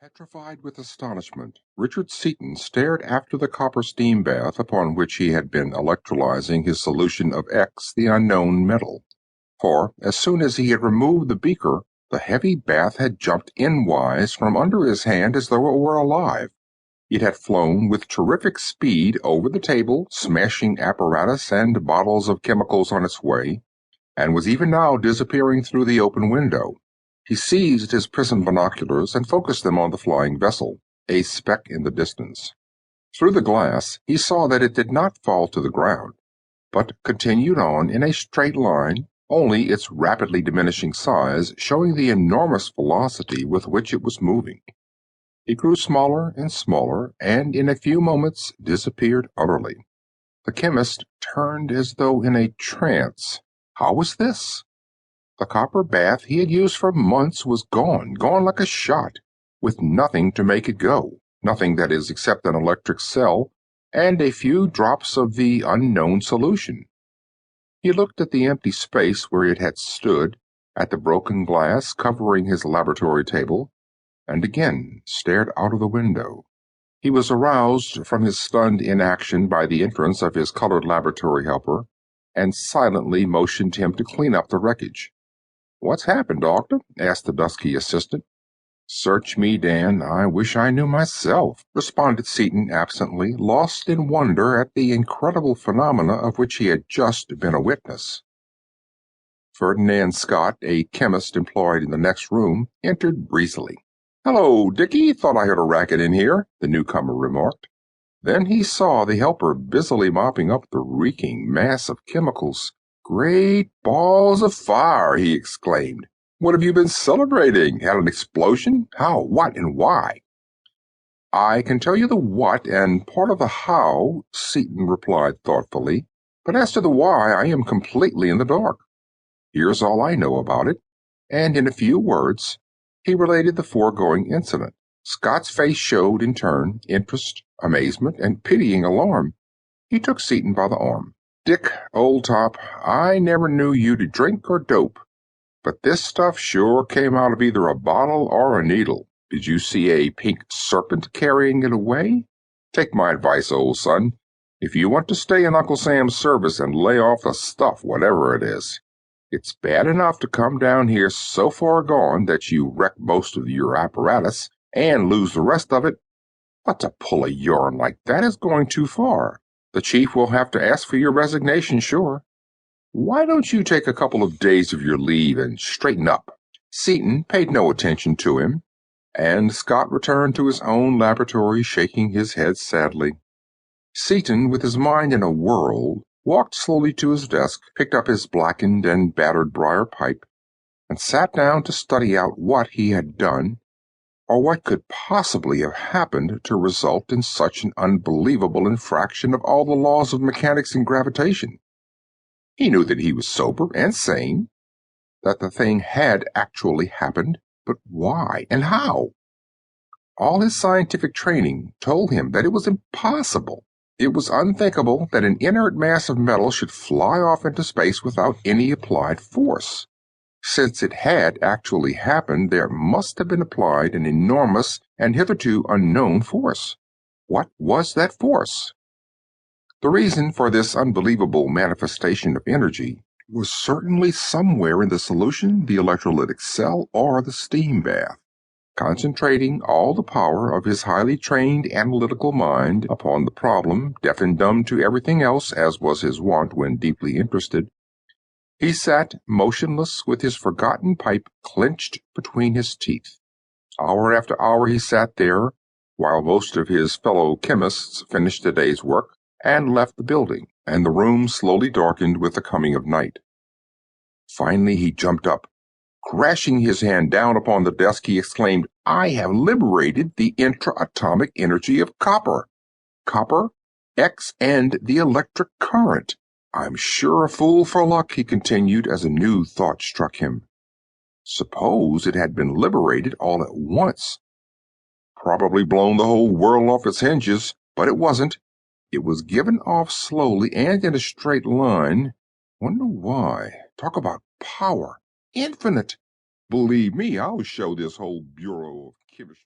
Petrified with astonishment, Richard Seton stared after the copper steam bath upon which he had been electrolyzing his solution of X, the unknown metal. For, as soon as he had removed the beaker, the heavy bath had jumped endwise from under his hand as though it were alive. It had flown with terrific speed over the table, smashing apparatus and bottles of chemicals on its way, and was even now disappearing through the open window. He seized his prism binoculars and focused them on the flying vessel, a speck in the distance. Through the glass he saw that it did not fall to the ground, but continued on in a straight line, only its rapidly diminishing size showing the enormous velocity with which it was moving. It grew smaller and smaller, and in a few moments disappeared utterly. The chemist turned as though in a trance. How was this? The copper bath he had used for months was gone like a shot, with nothing to make it go, nothing, that is, except an electric cell and a few drops of the unknown solution. He looked at the empty space where it had stood, at the broken glass covering his laboratory table, and again stared out of the window. He was aroused from his stunned inaction by the entrance of his colored laboratory helper, and silently motioned him to clean up the wreckage. "What's happened, Doctor?" asked the dusky assistant. "Search me, Dan. I wish I knew myself," responded Seton absently, lost in wonder at the incredible phenomena of which he had just been a witness. Ferdinand Scott, a chemist employed in the next room, entered breezily. "Hello, Dickie. Thought I heard a racket in here," the newcomer remarked. Then he saw the helper busily mopping up the reeking mass of chemicals. "Great balls of fire!" he exclaimed. "What have you been celebrating? Had an explosion? How, what, and why?" "I can tell you the what and part of the how," Seton replied thoughtfully, "but as to the why I am completely in the dark. Here's all I know about it," and in a few words he related the foregoing incident. Scott's face showed, in turn, interest, amazement, and pitying alarm. He took Seton by the arm. "Dick, old top, I never knew you to drink or dope, but this stuff sure came out of either a bottle or a needle. Did you see a pink serpent carrying it away? Take my advice, old son. If you want to stay in Uncle Sam's service and lay off the stuff, whatever it is, it's bad enough to come down here so far gone that you wreck most of your apparatus and lose the rest of it, but to pull a yarn like that is going too far. The chief will have to ask for your resignation, sure. Why don't you take a couple of days of your leave and straighten up?" Seton paid no attention to him, and Scott returned to his own laboratory, shaking his head sadly. Seton, with his mind in a whirl, walked slowly to his desk, picked up his blackened and battered briar pipe, and sat down to study out what he had done, or what could possibly have happened to result in such an unbelievable infraction of all the laws of mechanics and gravitation. He knew that he was sober and sane, that the thing had actually happened, but why and how? All his scientific training told him that it was impossible. It was unthinkable that an inert mass of metal should fly off into space without any applied force. Since it had actually happened, there must have been applied an enormous and hitherto unknown force. What was that force? The reason for this unbelievable manifestation of energy was certainly somewhere in the solution, the electrolytic cell, or the steam bath. Concentrating all the power of his highly trained analytical mind upon the problem, deaf and dumb to everything else, as was his wont when deeply interested, he sat motionless with his forgotten pipe clenched between his teeth. Hour after hour he sat there, while most of his fellow chemists finished the day's work and left the building, and the room slowly darkened with the coming of night. Finally he jumped up. Crashing his hand down upon the desk, he exclaimed, "I have liberated the intra-atomic energy of copper! Copper, X, and the electric current! I'm sure a fool for luck," he continued as a new thought struck him. Suppose it had been liberated all at once. Probably blown the whole world off its hinges, but it wasn't. It was given off slowly and in a straight line. Wonder why? Talk about power. Infinite. Believe me, I'll show this whole Bureau of Chemistry.